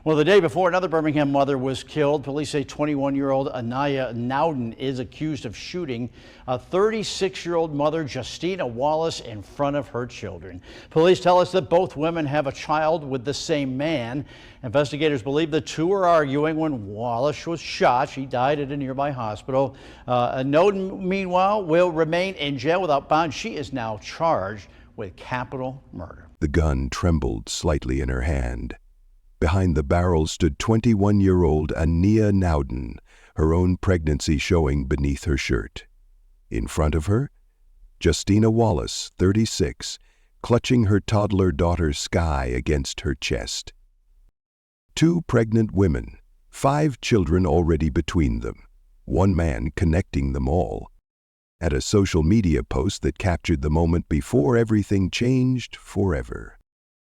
Well, the day before, another Birmingham mother was killed. Police say 21-year-old Anaya Nowden is accused of shooting a 36-year-old mother, Justina Wallace, in front of her children. Police tell us that both women have a child with the same man. Investigators believe the two were arguing when Wallace was shot. She died at a nearby hospital. Nowden, meanwhile, will remain in jail without bond. She is now charged with capital murder. The gun trembled slightly in her hand. Behind the barrel stood 21-year-old Anaya Nowden, her own pregnancy showing beneath her shirt. In front of her, Justina Wallace, 36, clutching her toddler daughter Sky against her chest. Two pregnant women, 5 children already between them, one man connecting them all. At a social media post that captured the moment before everything changed forever.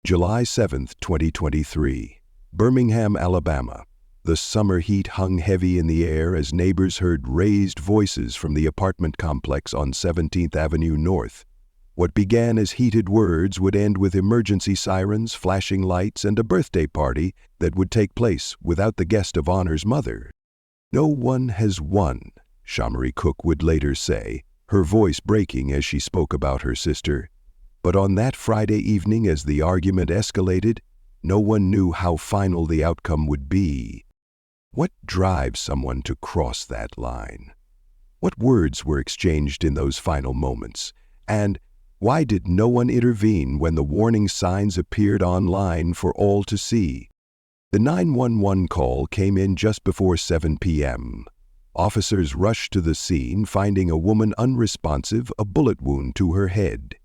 July 7, 2023, Birmingham, Alabama. The summer heat hung heavy in the air as neighbors heard raised voices from the apartment complex on 17th Avenue North. What began as heated words would end with emergency sirens, flashing lights, and a birthday party that would take place without the guest of honor's mother. "No one has won," Shamari Cook would later say, her voice breaking as she spoke about her sister. But on that Friday evening, as the argument escalated, no one knew how final the outcome would be. What drives someone to cross that line? What words were exchanged in those final moments? And why did no one intervene when the warning signs appeared online for all to see? The 911 call came in just before 7 p.m. Officers rushed to the scene, finding a woman unresponsive, a bullet wound to her head.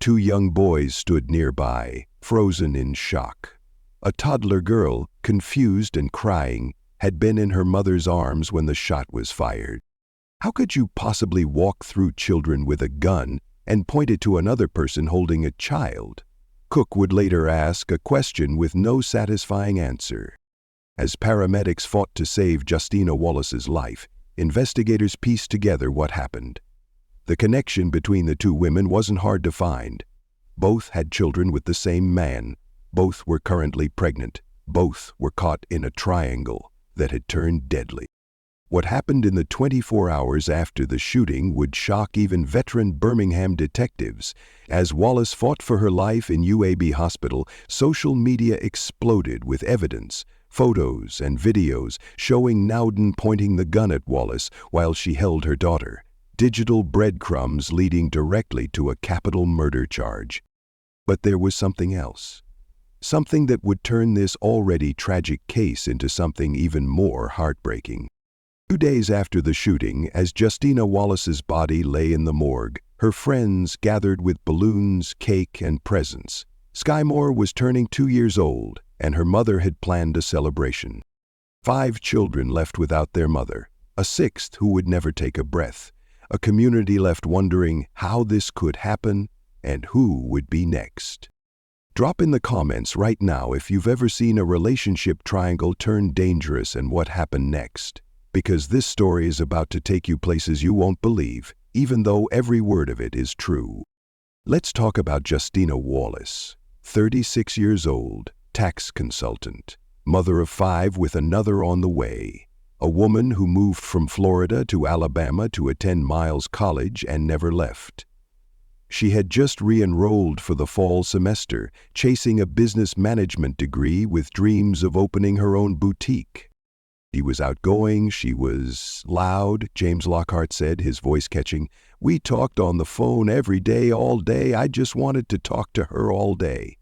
2 young boys stood nearby, frozen in shock. A toddler girl, confused and crying, had been in her mother's arms when the shot was fired. How could you possibly walk through children with a gun and point it to another person holding a child? Cook would later ask a question with no satisfying answer. As paramedics fought to save Justina Wallace's life, investigators pieced together what happened. The connection between the 2 women wasn't hard to find. Both had children with the same man. Both were currently pregnant. Both were caught in a triangle that had turned deadly. What happened in the 24 hours after the shooting would shock even veteran Birmingham detectives. As Wallace fought for her life in UAB Hospital, social media exploded with evidence, photos and videos showing Nowden pointing the gun at Wallace while she held her daughter. Digital breadcrumbs leading directly to a capital murder charge. But there was something else. Something that would turn this already tragic case into something even more heartbreaking. 2 days after the shooting, as Justina Wallace's body lay in the morgue, her friends gathered with balloons, cake, and presents. Sky Moore was turning 2 years old, and her mother had planned a celebration. 5 children left without their mother, a 6th who would never take a breath. A community left wondering how this could happen and who would be next. Drop in the comments right now if you've ever seen a relationship triangle turn dangerous and what happened next. Because this story is about to take you places you won't believe, even though every word of it is true. Let's talk about Justina Wallace, 36 years old, tax consultant, mother of 5 with another on the way. A woman who moved from Florida to Alabama to attend Miles College and never left. She had just re-enrolled for the fall semester, chasing a business management degree with dreams of opening her own boutique. She was outgoing, she was loud, James Lockhart said, his voice catching. "We talked on the phone every day, all day. I just wanted to talk to her all day."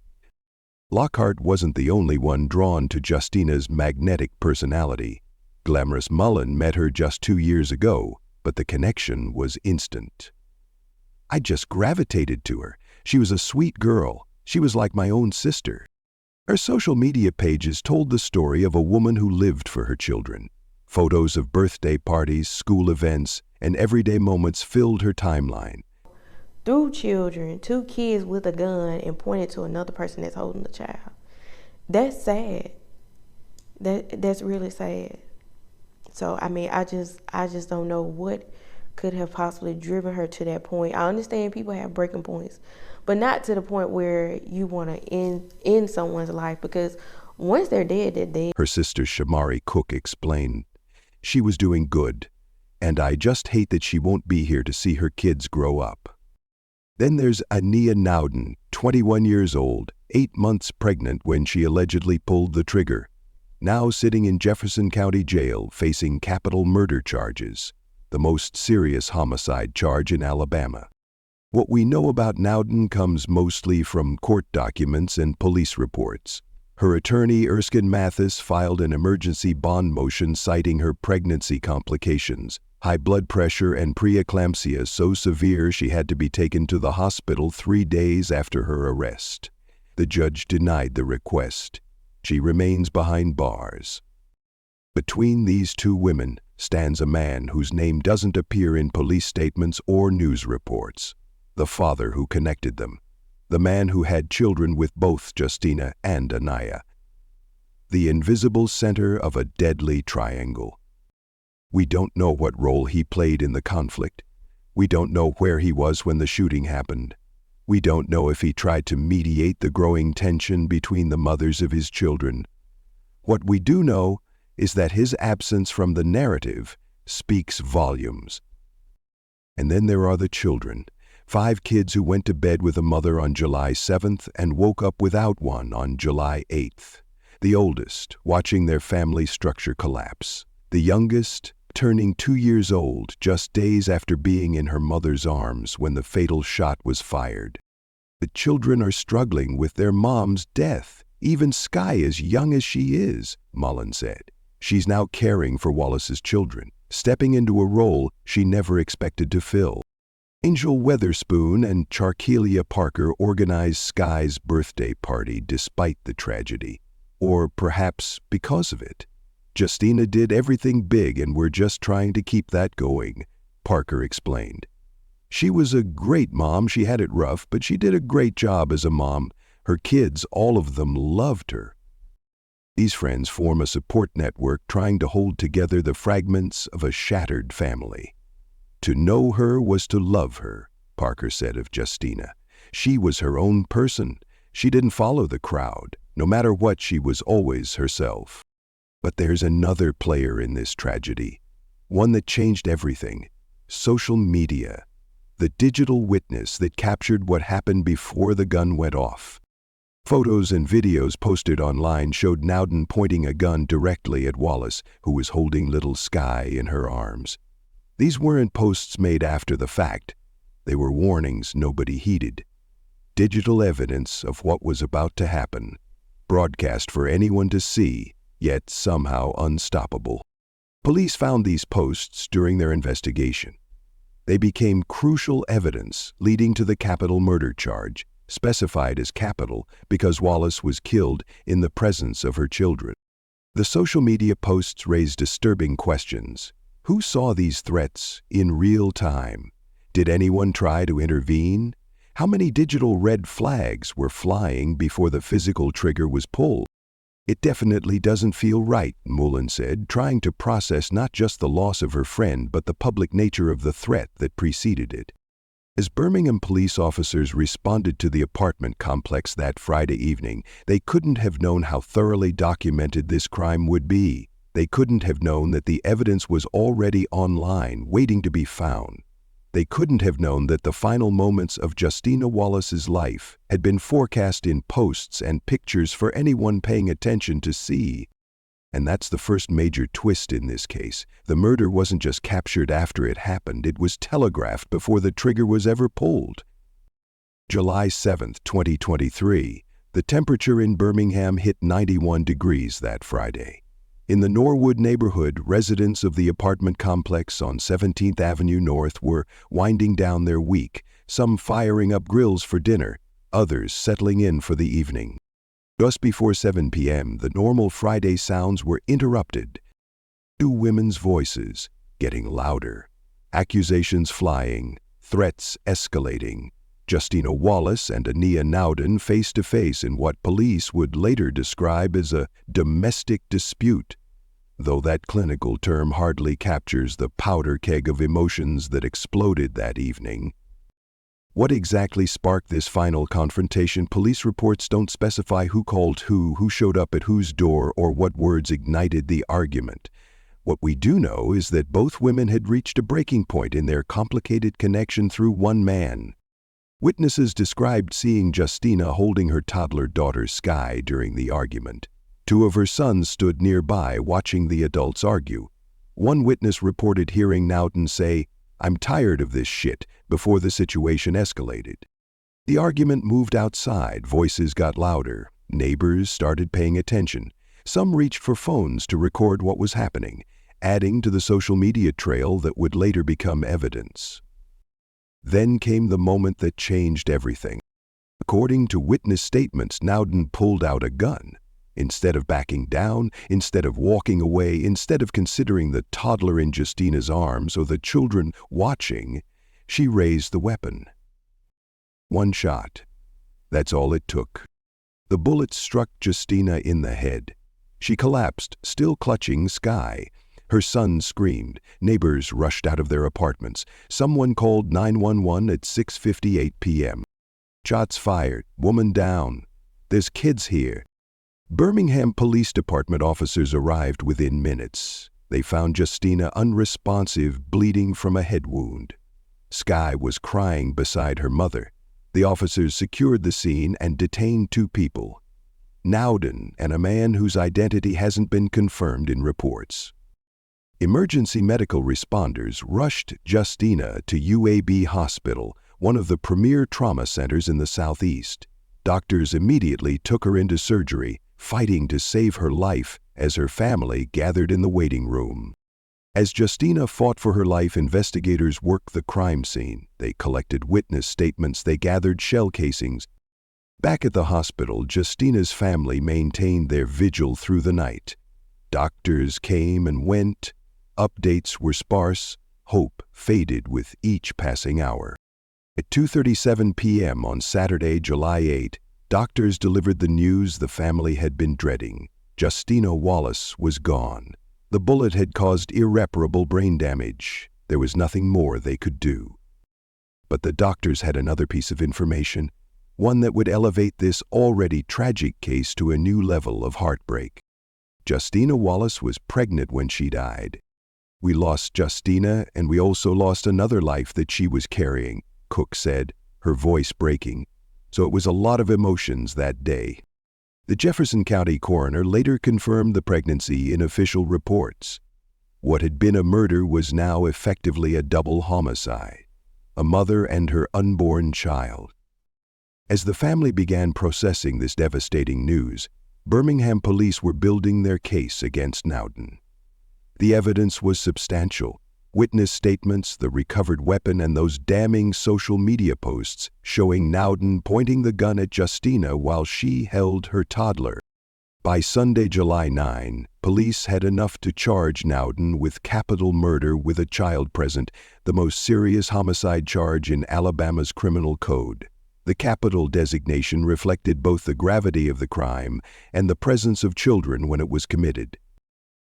Lockhart wasn't the only one drawn to Justina's magnetic personality. Glamorous Mullen met her just 2 years ago, but the connection was instant. "I just gravitated to her. She was a sweet girl. She was like my own sister." Her social media pages told the story of a woman who lived for her children. Photos of birthday parties, school events, and everyday moments filled her timeline. Through children, 2 kids with a gun and pointed to another person that's holding the child. That's sad. That's really sad. So, I mean, I just don't know what could have possibly driven her to that point. I understand people have breaking points, but not to the point where you want to end someone's life, because Once they're dead, they're dead. Her sister Shamari Cook explained. She was doing good, and I just hate that she won't be here to see her kids grow up. Then there's Ania Nowden, 21 years old, 8 months pregnant when she allegedly pulled the trigger, now sitting in Jefferson County Jail facing capital murder charges, the most serious homicide charge in Alabama. What we know about Nowden comes mostly from court documents and police reports. Her attorney, Erskine Mathis, filed an emergency bond motion citing her pregnancy complications, high blood pressure and preeclampsia so severe she had to be taken to the hospital 3 days after her arrest. The judge denied the request. She remains behind bars. Between these two women stands a man whose name doesn't appear in police statements or news reports, the father who connected them. The man who had children with both Justina and Anaya. The invisible center of a deadly triangle. We don't know what role he played in the conflict. We don't know where he was when the shooting happened. We don't know if he tried to mediate the growing tension between the mothers of his children. What we do know is that his absence from the narrative speaks volumes. And then there are the children. 5 kids who went to bed with a mother on July 7th and woke up without one on July 8th. The oldest, watching their family structure collapse. The youngest, turning 2 years old just days after being in her mother's arms when the fatal shot was fired. The children are struggling with their mom's death. Even Sky, as young as she is, Mullen said. She's now caring for Wallace's children, stepping into a role she never expected to fill. Angel Weatherspoon and Charkelia Parker organized Sky's birthday party despite the tragedy, or perhaps because of it. Justina did everything big and we're just trying to keep that going, Parker explained. She was a great mom. She had it rough, but she did a great job as a mom. Her kids, all of them, loved her. These friends form a support network trying to hold together the fragments of a shattered family. To know her was to love her, Parker said of Justina. She was her own person. She didn't follow the crowd. No matter what, she was always herself. But there's another player in this tragedy, one that changed everything. Social media. The digital witness that captured what happened before the gun went off. Photos and videos posted online showed Nowden pointing a gun directly at Wallace, who was holding little Sky in her arms. These weren't posts made after the fact. They were warnings nobody heeded. Digital evidence of what was about to happen, broadcast for anyone to see, yet somehow unstoppable. Police found these posts during their investigation. They became crucial evidence leading to the capital murder charge, specified as capital because Wallace was killed in the presence of her children. The social media posts raised disturbing questions. Who saw these threats in real time? Did anyone try to intervene? How many digital red flags were flying before the physical trigger was pulled? It definitely doesn't feel right, Mullen said, trying to process not just the loss of her friend but the public nature of the threat that preceded it. As Birmingham police officers responded to the apartment complex that Friday evening, they couldn't have known how thoroughly documented this crime would be. They couldn't have known that the evidence was already online, waiting to be found. They couldn't have known that the final moments of Justina Wallace's life had been forecast in posts and pictures for anyone paying attention to see. And that's the first major twist in this case. The murder wasn't just captured after it happened, it was telegraphed before the trigger was ever pulled. July 7, 2023, the temperature in Birmingham hit 91 degrees that Friday. In the Norwood neighborhood, residents of the apartment complex on 17th Avenue North were winding down their week, some firing up grills for dinner, others settling in for the evening. Just before 7 p.m., the normal Friday sounds were interrupted. 2 women's voices getting louder, accusations flying, threats escalating. Justina Wallace and Ania Nowden face to face in what police would later describe as a domestic dispute, though that clinical term hardly captures the powder keg of emotions that exploded that evening. What exactly sparked this final confrontation? Police reports don't specify who called who showed up at whose door, or what words ignited the argument. What we do know is that both women had reached a breaking point in their complicated connection through one man. Witnesses described seeing Justina holding her toddler daughter Sky during the argument. Two of her sons stood nearby watching the adults argue. One witness reported hearing Nauden say, "I'm tired of this shit," before the situation escalated. The argument moved outside, voices got louder, neighbors started paying attention. Some reached for phones to record what was happening, adding to the social media trail that would later become evidence. Then came the moment that changed everything. According to witness statements, Nauden pulled out a gun. Instead of backing down, instead of walking away, instead of considering the toddler in Justina's arms or the children watching, she raised the weapon. One shot. That's all it took. The bullet struck Justina in the head. She collapsed, still clutching Sky. Her son screamed. Neighbors rushed out of their apartments. Someone called 911 at 6:58 p.m. Shots fired. Woman down. There's kids here. Birmingham Police Department officers arrived within minutes. They found Justina unresponsive, bleeding from a head wound. Sky was crying beside her mother. The officers secured the scene and detained two people, Nauden and a man whose identity hasn't been confirmed in reports. Emergency medical responders rushed Justina to UAB Hospital, one of the premier trauma centers in the Southeast. Doctors immediately took her into surgery, fighting to save her life as her family gathered in the waiting room. As Justina fought for her life, investigators worked the crime scene. They collected witness statements, they gathered shell casings. Back at the hospital, Justina's family maintained their vigil through the night. Doctors came and went. Updates were sparse. Hope faded with each passing hour. At 2:37 p.m. on Saturday, July 8, doctors delivered the news the family had been dreading. Justina Wallace was gone. The bullet had caused irreparable brain damage. There was nothing more they could do. But the doctors had another piece of information, one that would elevate this already tragic case to a new level of heartbreak. Justina Wallace was pregnant when she died. "We lost Justina, and we also lost another life that she was carrying," Cook said, her voice breaking. So it was a lot of emotions that day. The Jefferson County coroner later confirmed the pregnancy in official reports. What had been a murder was now effectively a double homicide, a mother and her unborn child. As the family began processing this devastating news, Birmingham police were building their case against Nauden. The evidence was substantial. Witness statements, the recovered weapon, and those damning social media posts showing Nauden pointing the gun at Justina while she held her toddler. By Sunday, July 9, police had enough to charge Nauden with capital murder with a child present, the most serious homicide charge in Alabama's criminal code. The capital designation reflected both the gravity of the crime and the presence of children when it was committed.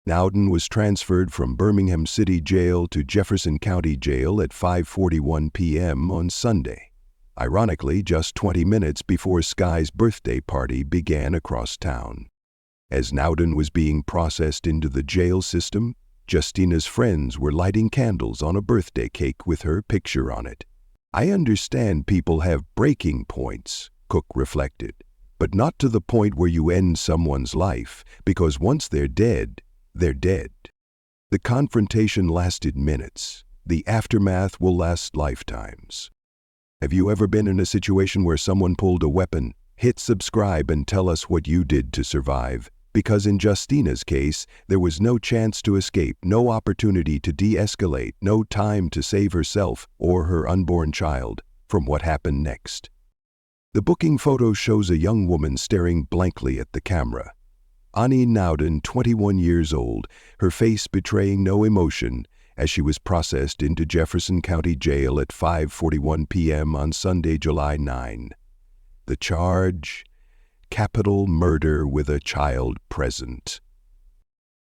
Nauden was transferred from Birmingham City Jail to Jefferson County Jail at 5:41 p.m. on Sunday, ironically just 20 minutes before Sky's birthday party began across town. As Nauden was being processed into the jail system, Justina's friends were lighting candles on a birthday cake with her picture on it. "I understand people have breaking points," Cook reflected, "but not to the point where you end someone's life, because once they're dead, they're dead." The confrontation lasted minutes. The aftermath will last lifetimes. Have you ever been in a situation where someone pulled a weapon? Hit subscribe and tell us what you did to survive, because in Justina's case, there was no chance to escape, no opportunity to de-escalate, no time to save herself or her unborn child from what happened next. The booking photo shows a young woman staring blankly at the camera. Annie Nauden, 21 years old, her face betraying no emotion as she was processed into Jefferson County Jail at 5:41 p.m. on Sunday, July 9. The charge: capital murder with a child present.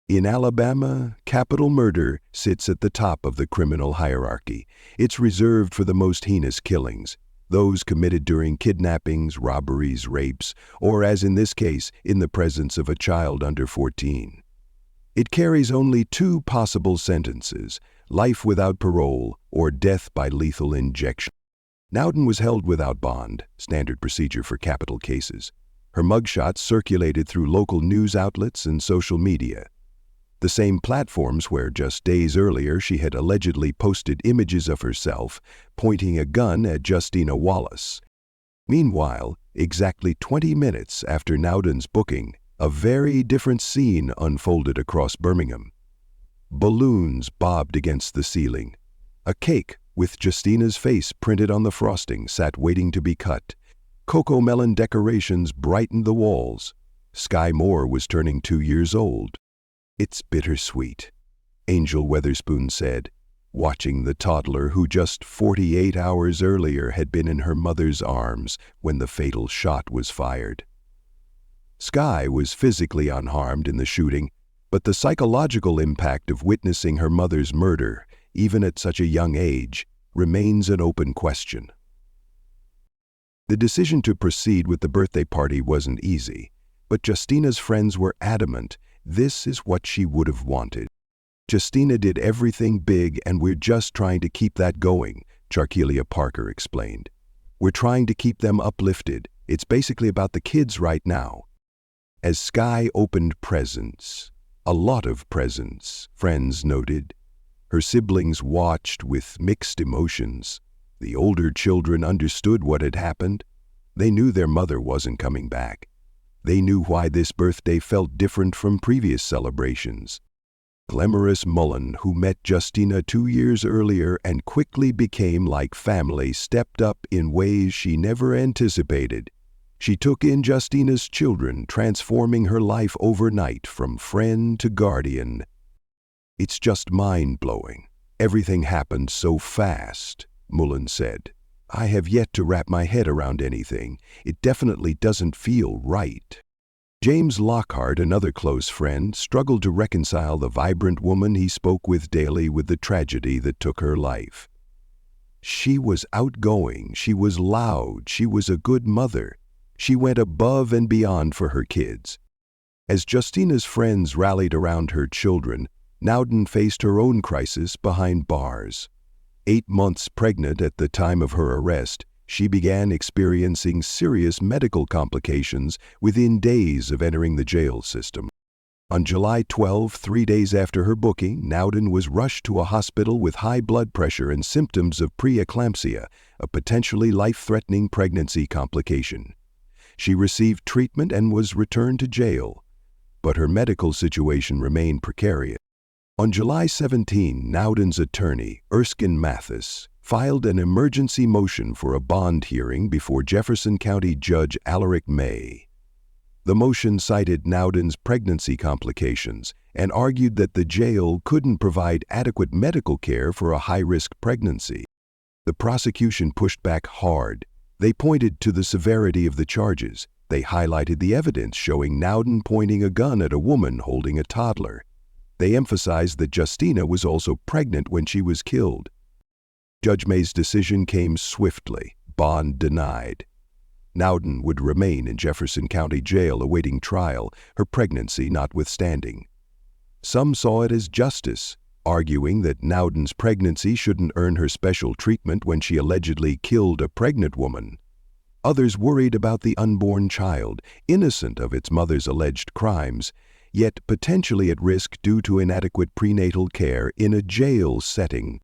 In Alabama, capital murder sits at the top of the criminal hierarchy. It's reserved for the most heinous killings. those committed during kidnappings, robberies, rapes, or as in this case, in the presence of a child under 14. It carries only two possible sentences: life without parole or death by lethal injection. Nowden was held without bond, standard procedure for capital cases. Her mugshots circulated through local news outlets and social media, the same platforms where just days earlier she had allegedly posted images of herself pointing a gun at Justina Wallace. Meanwhile, exactly 20 minutes after Nowden's booking, a very different scene unfolded across Birmingham. Balloons bobbed against the ceiling. A cake with Justina's face printed on the frosting sat waiting to be cut. Cocomelon decorations brightened the walls. Sky Moore was turning 2 years old. "It's bittersweet," Angel Weatherspoon said, watching the toddler who just 48 hours earlier had been in her mother's arms when the fatal shot was fired. Sky was physically unharmed in the shooting, but the psychological impact of witnessing her mother's murder, even at such a young age, remains an open question. The decision to proceed with the birthday party wasn't easy, but Justina's friends were adamant this is what she would have wanted. "Justina did everything big and we're just trying to keep that going," Charkelia Parker explained. "We're trying to keep them uplifted. It's basically about the kids right now." As Sky opened presents, a lot of presents, friends noted, her siblings watched with mixed emotions. The older children understood what had happened. They knew their mother wasn't coming back. They knew why this birthday felt different from previous celebrations. Glamorous Mullen, who met Justina 2 years earlier and quickly became like family, stepped up in ways she never anticipated. She took in Justina's children, transforming her life overnight from friend to guardian. "It's just mind-blowing. Everything happened so fast," Mullen said. "I have yet to wrap my head around anything. It definitely doesn't feel right." James Lockhart, another close friend, struggled to reconcile the vibrant woman he spoke with daily with the tragedy that took her life. "She was outgoing, she was loud, she was a good mother. She went above and beyond for her kids." As Justina's friends rallied around her children, Nowden faced her own crisis behind bars. 8 months pregnant at the time of her arrest, she began experiencing serious medical complications within days of entering the jail system. On July 12, 3 days after her booking, Nowden was rushed to a hospital with high blood pressure and symptoms of preeclampsia, a potentially life-threatening pregnancy complication. She received treatment and was returned to jail, but her medical situation remained precarious. On July 17, Nowden's attorney, Erskine Mathis, filed an emergency motion for a bond hearing before Jefferson County Judge Alaric May. The motion cited Nowden's pregnancy complications and argued that the jail couldn't provide adequate medical care for a high-risk pregnancy. The prosecution pushed back hard. They pointed to the severity of the charges. They highlighted the evidence showing Nowden pointing a gun at a woman holding a toddler. They emphasized that Justina was also pregnant when she was killed. Judge May's decision came swiftly. Bond denied. Nowden would remain in Jefferson County Jail awaiting trial, her pregnancy notwithstanding. Some saw it as justice, arguing that Nowden's pregnancy shouldn't earn her special treatment when she allegedly killed a pregnant woman. Others worried about the unborn child, innocent of its mother's alleged crimes, yet potentially at risk due to inadequate prenatal care in a jail setting.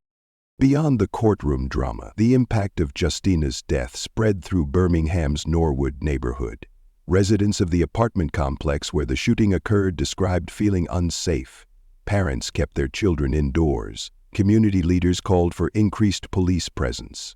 Beyond the courtroom drama, the impact of Justina's death spread through Birmingham's Norwood neighborhood. Residents of the apartment complex where the shooting occurred described feeling unsafe. Parents kept their children indoors. Community leaders called for increased police presence.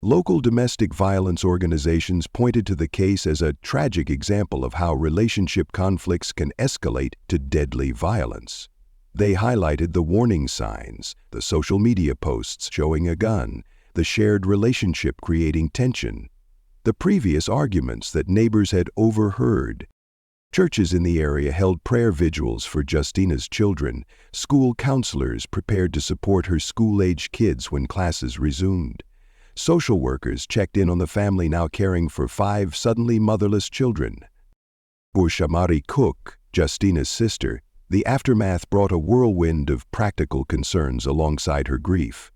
Local domestic violence organizations pointed to the case as a tragic example of how relationship conflicts can escalate to deadly violence. They highlighted the warning signs, the social media posts showing a gun, the shared relationship creating tension, the previous arguments that neighbors had overheard. Churches in the area held prayer vigils for Justina's children. School counselors prepared to support her school-age kids when classes resumed. Social workers checked in on the family now caring for 5 suddenly motherless children. For Shamari Cook, Justina's sister, the aftermath brought a whirlwind of practical concerns alongside her grief.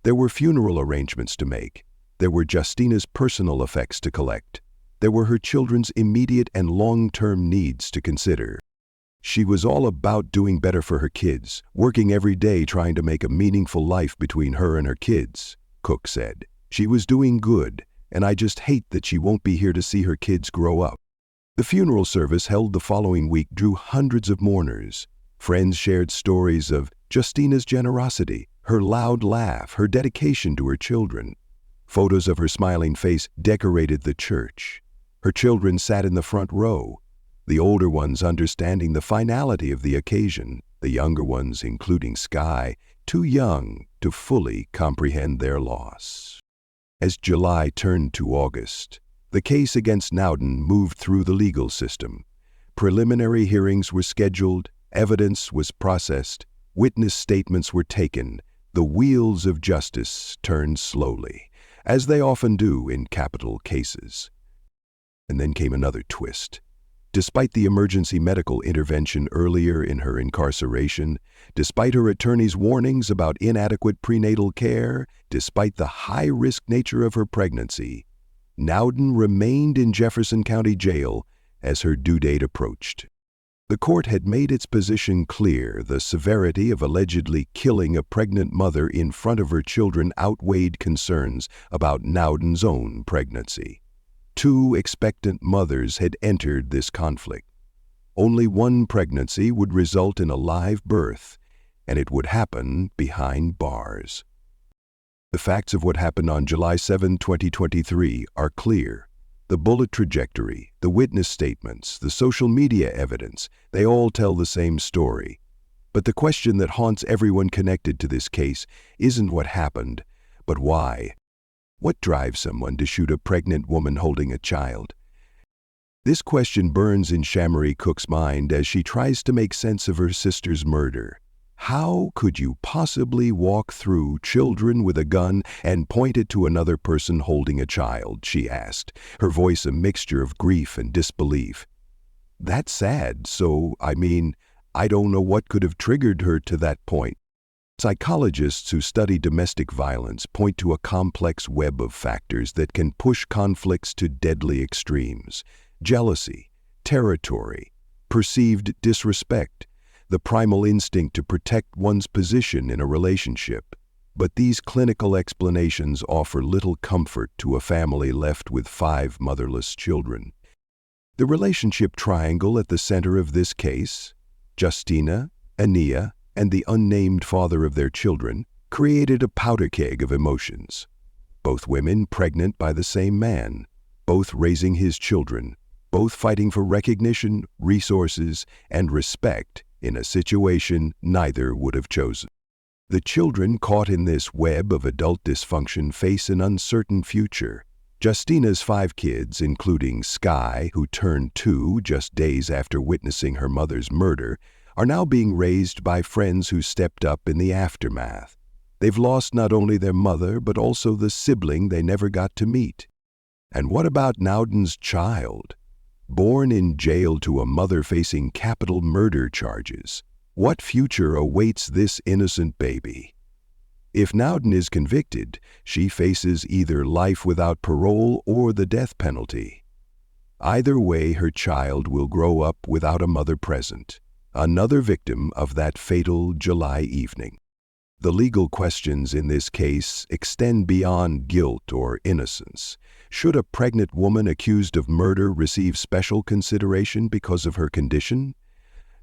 There were funeral arrangements to make. There were Justina's personal effects to collect. There were her children's immediate and long-term needs to consider. She was all about doing better for her kids, working every day trying to make a meaningful life between her and her kids, Cook said. She was doing good, and I just hate that she won't be here to see her kids grow up. The funeral service held the following week drew hundreds of mourners. Friends shared stories of Justina's generosity, her loud laugh, her dedication to her children. Photos of her smiling face decorated the church. Her children sat in the front row, the older ones understanding the finality of the occasion, the younger ones, including Sky, too young to fully comprehend their loss. As July turned to August, the case against Nowden moved through the legal system. Preliminary hearings were scheduled, evidence was processed, witness statements were taken. The wheels of justice turned slowly, as they often do in capital cases. And then came another twist. Despite the emergency medical intervention earlier in her incarceration, despite her attorney's warnings about inadequate prenatal care, despite the high-risk nature of her pregnancy, Nowden remained in Jefferson County Jail as her due date approached. The court had made its position clear. The severity of allegedly killing a pregnant mother in front of her children outweighed concerns about Nowden's own pregnancy. 2 expectant mothers had entered this conflict. Only one pregnancy would result in a live birth, and it would happen behind bars. The facts of what happened on July 7, 2023 are clear. The bullet trajectory, the witness statements, the social media evidence, they all tell the same story. But the question that haunts everyone connected to this case isn't what happened, but why. What drives someone to shoot a pregnant woman holding a child? This question burns in Shamari Cook's mind as she tries to make sense of her sister's murder. How could you possibly walk through children with a gun and point it to another person holding a child, she asked, her voice a mixture of grief and disbelief. That's sad, I don't know what could have triggered her to that point. Psychologists who study domestic violence point to a complex web of factors that can push conflicts to deadly extremes. Jealousy, territory, perceived disrespect, the primal instinct to protect one's position in a relationship. But these clinical explanations offer little comfort to a family left with 5 motherless children. The relationship triangle at the center of this case, Justina, Ania, and the unnamed father of their children, created a powder keg of emotions. Both women pregnant by the same man, both raising his children, both fighting for recognition, resources, and respect in a situation neither would have chosen. The children caught in this web of adult dysfunction face an uncertain future. Justina's 5 kids, including Sky, who turned 2 just days after witnessing her mother's murder, are now being raised by friends who stepped up in the aftermath. They've lost not only their mother, but also the sibling they never got to meet. And what about Nowden's child? Born in jail to a mother facing capital murder charges, what future awaits this innocent baby? If Nowden is convicted, she faces either life without parole or the death penalty. Either way, her child will grow up without a mother present. Another victim of that fatal July evening. The legal questions in this case extend beyond guilt or innocence. Should a pregnant woman accused of murder receive special consideration because of her condition?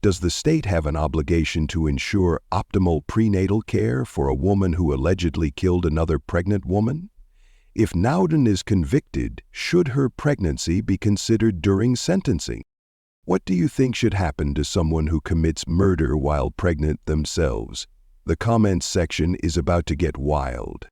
Does the state have an obligation to ensure optimal prenatal care for a woman who allegedly killed another pregnant woman? If Nowden is convicted, should her pregnancy be considered during sentencing? What do you think should happen to someone who commits murder while pregnant themselves? The comments section is about to get wild.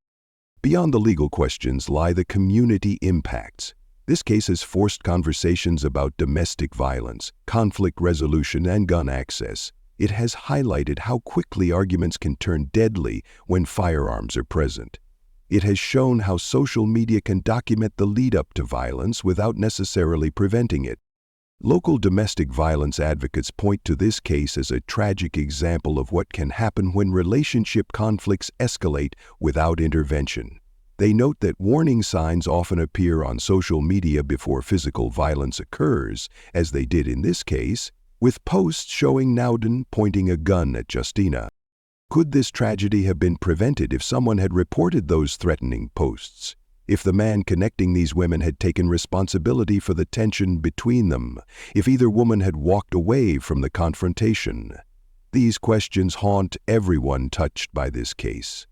Beyond the legal questions lie the community impacts. This case has forced conversations about domestic violence, conflict resolution, and gun access. It has highlighted how quickly arguments can turn deadly when firearms are present. It has shown how social media can document the lead-up to violence without necessarily preventing it. Local domestic violence advocates point to this case as a tragic example of what can happen when relationship conflicts escalate without intervention. They note that warning signs often appear on social media before physical violence occurs, as they did in this case, with posts showing Nowden pointing a gun at Justina. Could this tragedy have been prevented if someone had reported those threatening posts? If the man connecting these women had taken responsibility for the tension between them? If either woman had walked away from the confrontation? These questions haunt everyone touched by this case.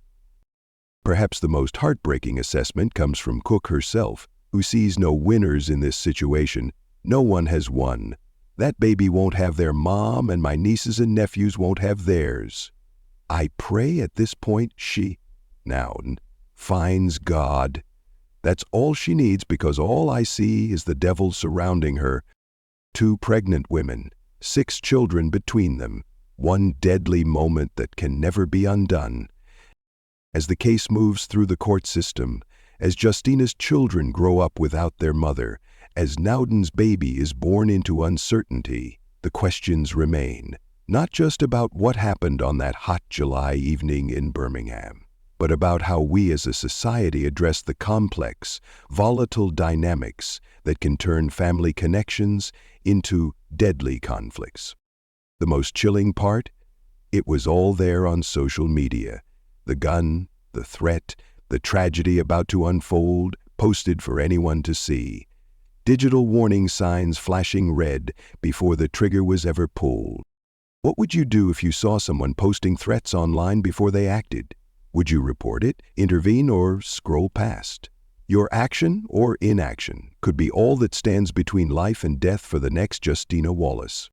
Perhaps the most heartbreaking assessment comes from Cook herself, who sees no winners in this situation. No one has won. That baby won't have their mom, and my nieces and nephews won't have theirs. I pray at this point she, Nowden, finds God. That's all she needs, because all I see is the devil surrounding her. 2 pregnant women, 6 children between them, one deadly moment that can never be undone. As the case moves through the court system, as Justina's children grow up without their mother, as Nowden's baby is born into uncertainty, the questions remain, not just about what happened on that hot July evening in Birmingham, but about how we as a society address the complex, volatile dynamics that can turn family connections into deadly conflicts. The most chilling part? It was all there on social media. The gun, the threat, the tragedy about to unfold, posted for anyone to see. Digital warning signs flashing red before the trigger was ever pulled. What would you do if you saw someone posting threats online before they acted? Would you report it, intervene, or scroll past? Your action or inaction could be all that stands between life and death for the next Justina Wallace.